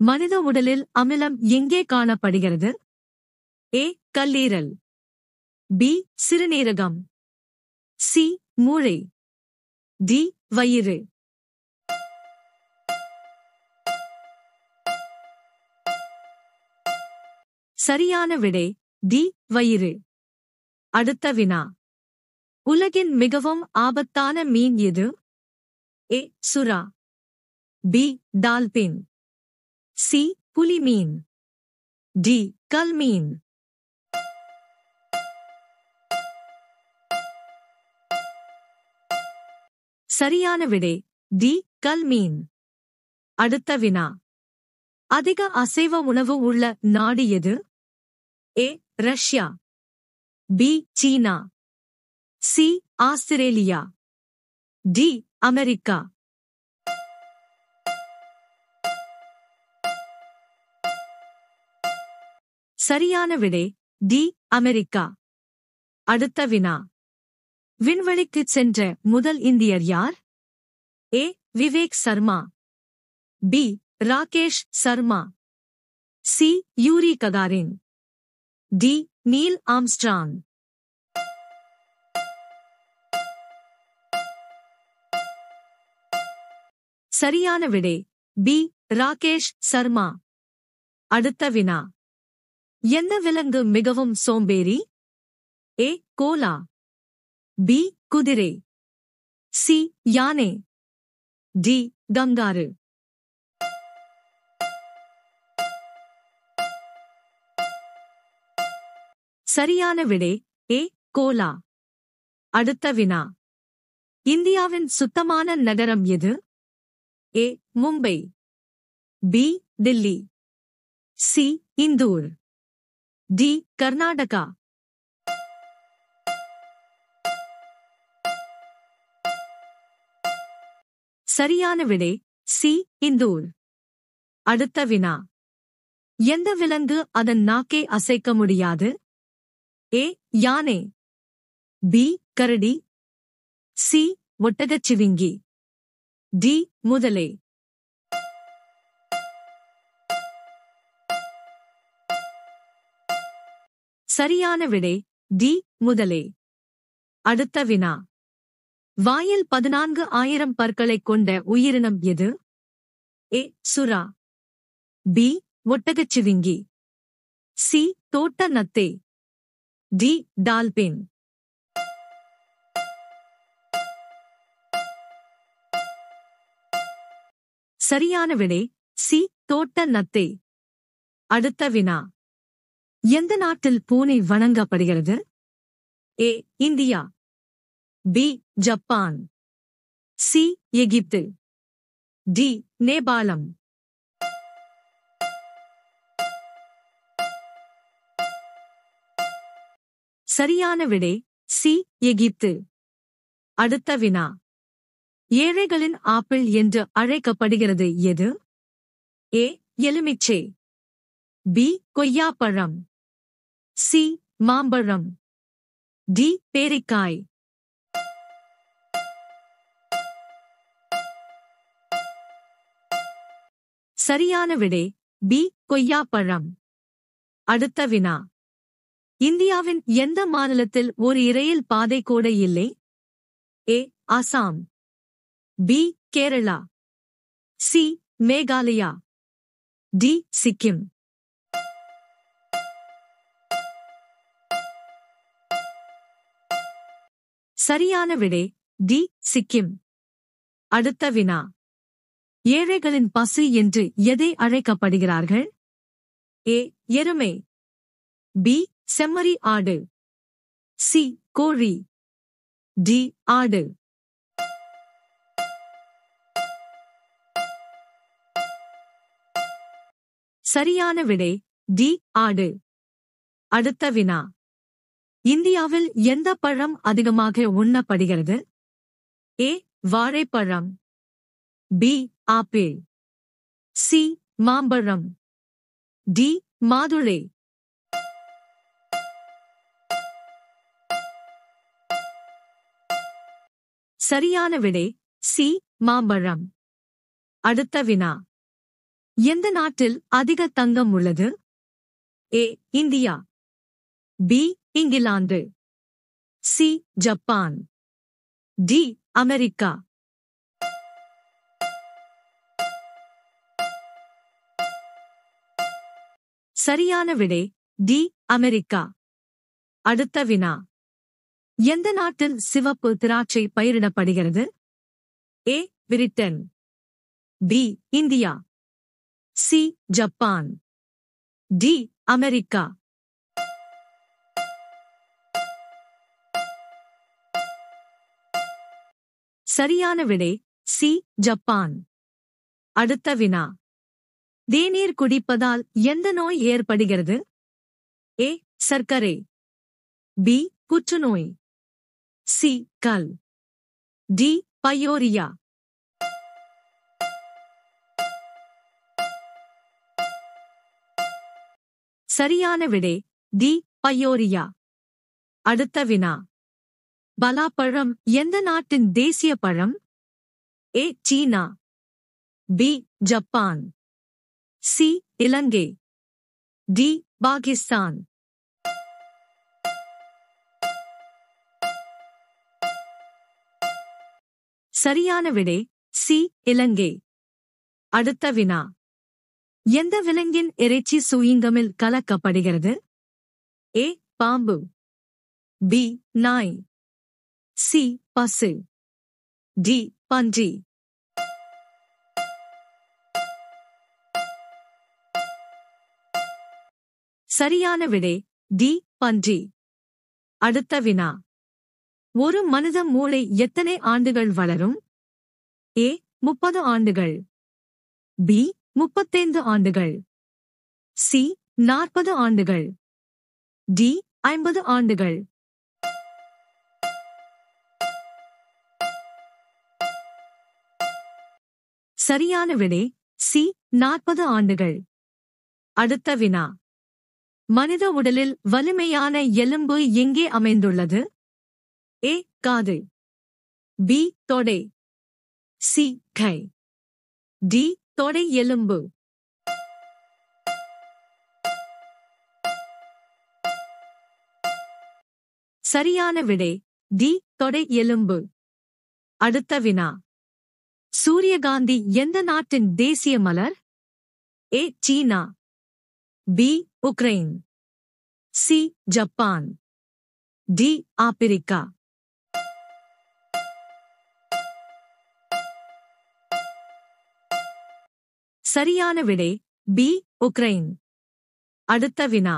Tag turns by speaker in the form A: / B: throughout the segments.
A: மனித உடலில் அமிலம் எங்கே காணப்படுகிறது? ஏ. கல்லீரல். பி. சிறுநீரகம். சி. மூளை. டி. வயிறு. சரியான விடை டி. வயிறு. அடுத்த வினா. உலகின் மிகவும் ஆபத்தான மீன் எது? ஏ. சுறா. பி. டால்பின். சி. புலி மீன். டி. கல் மீன். சரியான விடை டி. கல் மீன். அடுத்த வினா. அதிக அசைவ உணவு உள்ள நாடு எது? ஏ. ரஷ்யா. பி. சீனா. சி. ஆஸ்திரேலியா. டி. அமெரிக்கா. சரியான விடை டி. அமெரிக்கா. அடுத்த வினா. விண்வெளிக்குச் சென்ற முதல் இந்தியர் யார்? A. Vivek Sharma. B. Rakesh Sharma. C. Yuri Gagarin. D. Neil Armstrong. சரியான விடை பி. ராகேஷ் சர்மா. அடுத்த வினா. எந்த விலங்கு மிகவும் சோம்பேறி? ஏ. கோலா. பி. குதிரை. சி. யானை. டி. கங்காரு. சரியான விடை ஏ. கோலா. அடுத்த வினா. இந்தியாவின் சுத்தமான நகரம் எது? A. Mumbai. B. Delhi. C. Indore. D. Karnataka. சரியான விடை சி. இந்தூர். அடுத்த வினா. எந்த விலங்கு அதன் நாக்கை அசைக்க முடியாது? ஏ. யானை. பி. கரடி. சி. ஒட்டகச்சிவிங்கி. டி. முதலை. சரியான விடை டி. முதலை. அடுத்த வினா. வாயில் 14,000 பற்களைக் கொண்ட உயிரினம் எது? ஏ. சுறா. பி. ஒட்டகச்சிவிங்கி. சி. தோட்ட நத்தை. டி. டால்பின். சரியான விடை சி. தோட்ட நத்தை. அடுத்த வினா. எந்த நாட்டில் பூனை வணங்கப்படுகிறது? ஏ. இந்தியா. பி. ஜப்பான். சி. எகிப்து. டி. நேபாளம். சரியான விடை சி. எகிப்து. அடுத்த வினா. ஏழைகளின் ஆப்பிள் என்று அழைக்கப்படுகிறது எது? ஏ. எலுமிச்சை. பி. கொய்யாப்பழம். சி. மாம்பழம். டி. பேரிக்காய். சரியான விடை பி. கொய்யாப்பழம். அடுத்த வினா. இந்தியாவின் எந்த மாநிலத்தில் ஒரு இரயில் பாதை கூட இல்லை? A. Assam. B. Kerala. C. Meghalaya. D. Sikkim. சரியான விடை டி. சிக்கிம். அடுத்த வினா. ஏழைகளின் பசு என்று எதை அழைக்கப்படுகிறார்கள்? ஏ. எருமை. பி. செம்மறி ஆடு. சி. கோழி. டி. ஆடு. சரியான விடை டி. ஆடு. அடுத்த வினா. இந்தியாவில் எந்த பழம் அதிகமாக உண்ணப்படுகிறது? ஏ. வாழைப்பழம். பி. ஆப்பிள். சி. மாம்பழம். டி. மாதுளை. சரியான விடை சி. மாம்பழம். அடுத்த வினா. எந்த நாட்டில் அதிக தங்கம் உள்ளது? A India, B England, C Japan, D America. சரியான விடை டி அமெரிக்கா. அடுத்த வினா. எந்த நாட்டில் சிவப்பு திராட்சை பயிரிடப்படுகிறது? A Britain, B India, C Japan, D America. சரியான விடை சி ஜப்பான். அடுத்த வினா. தேநீர் குடிப்பதால் எந்த நோய் ஏற்படுகிறது? ஏ சர்க்கரை, பி புற்றுநோய், சி கல், டி பயோரியா. சரியான விடை டி பயோரியா. அடுத்த வினா. பலாப்பழம் எந்த நாட்டின் தேசிய பழம்? ஏ சீனா, பி ஜப்பான், சி இலங்கை, டி பாகிஸ்தான். சரியான விடை சி இலங்கை. அடுத்த வினா. எந்த விலங்கின் இறைச்சி சூயிங்கமில் கலக்கப்படுகிறது? ஏ பாம்பு, பி நாய், சி பசு, டி பன்றி. சரியான விடை டி பன்றி. அடுத்த வினா. ஒரு மனித மூளை எத்தனை ஆண்டுகள் வளரும்? ஏ 30 ஆண்டுகள், பி 35 ஆண்டுகள், சி 40 ஆண்டுகள், டி 50 ஆண்டுகள். சரியான விடை சி 40 ஆண்டுகள். அடுத்த வினா. மனித உடலில் வலிமையான எலும்பு எங்கே அமைந்துள்ளது? ஏ காது, பி தொடை, சி கை, டி தொடை எலும்பு. சரியான விடை டி தொடை எலும்பு. அடுத்த வினா. சூரியகாந்தி எந்த நாட்டின் தேசிய மலர்? A China, B Ukraine, C Japan, D Africa. சரியான விடை பி உக்ரைன். அடுத்த வினா.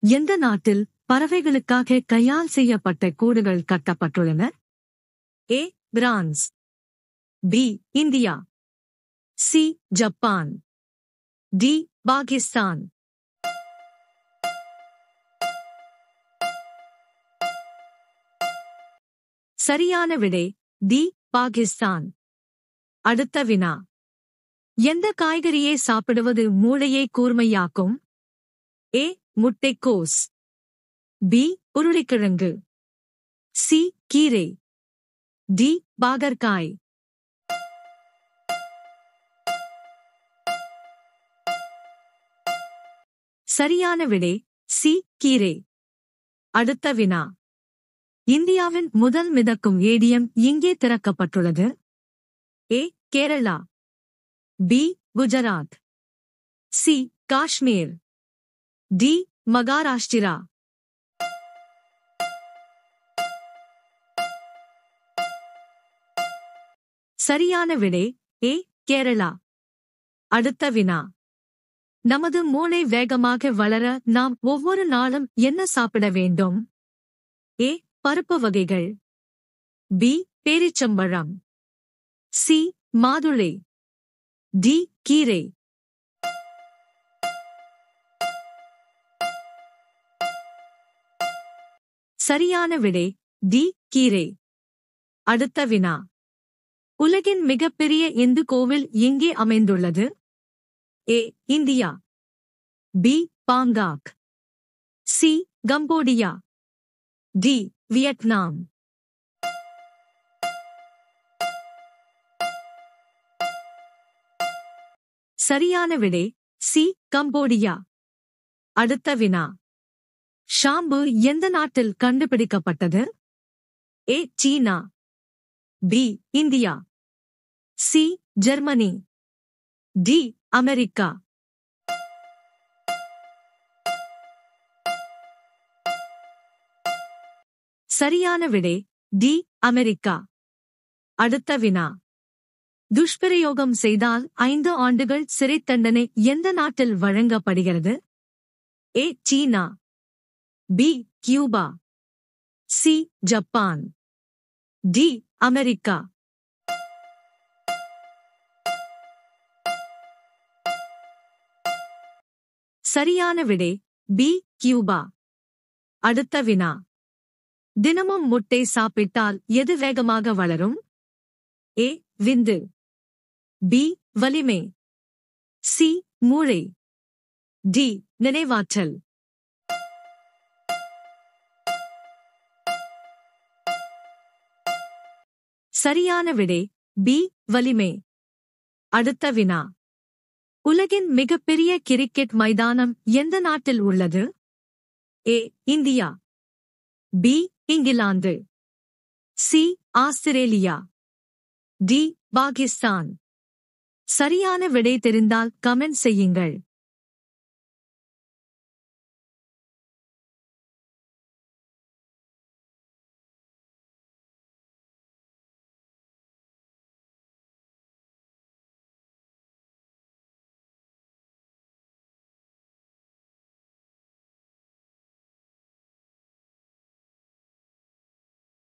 A: எந்த நாட்டில் பறவைகளுக்காக கையால் செய்யப்பட்ட கூடுகள் கட்டப்பட்டுள்ளன? A France, B India, C Japan, D Pakistan. சரியான விடை டி பாகிஸ்தான். அடுத்த வினா. எந்த காய்கறியை சாப்பிடுவது மூளையை கூர்மையாக்கும்? ஏ முட்டைக்கோஸ், பி உருளைக்கிழங்கு, சி கீரை, டி பாகற்காய். சரியான விடை சி கீரை. அடுத்த வினா. இந்தியாவின் முதல் மிதக்கும் ஏடிஎம் எங்கே திறக்கப்பட்டுள்ளது? A Kerala, B Gujarat, C Kashmir, D Maharashtra. சரியான விடை ஏ கேரளா. அடுத்த வினா. நமது மூளை வேகமாக வளர நாம் ஒவ்வொரு நாளும் என்ன சாப்பிட வேண்டும்? ஏ பருப்பு வகைகள், பி பேரிச்சம்பழம், சி மாதுளை, டி கீரை. சரியான விடை டி கீரை. அடுத்த வினா. உலகின் மிகப்பெரிய இந்து கோவில் எங்கே அமைந்துள்ளது? A India, B Bangkok, C Cambodia, D Vietnam. சரியான விடை சி கம்போடியா. அடுத்த வினா. ஷாம்பு எந்த நாட்டில் கண்டுபிடிக்கப்பட்டது? A China, B India, C Germany, D America. சரியான விடை டி அமெரிக்கா. அடுத்த வினா. துஷ்பிரயோகம் செய்தால் 5 ஆண்டுகள் சிறைத் தண்டனை எந்த நாட்டில் வழங்கப்படுகிறது? A China, B Cuba, C Japan, D America. சரியான விடை பி கியூபா. அடுத்த வினா. தினமும் முட்டை சாப்பிட்டால் எது வேகமாக வளரும்? ஏ விந்து, பி வலிமை, சி மூளை, டி நினைவாற்றல். சரியான விடை பி வலிமை. அடுத்த வினா. உலகின் மிகப்பெரிய கிரிக்கெட் மைதானம் எந்த நாட்டில் உள்ளது? A India, B England, C Australia, D Pakistan. சரியான விடை தெரிந்தால் கமெண்ட் செய்யுங்கள்.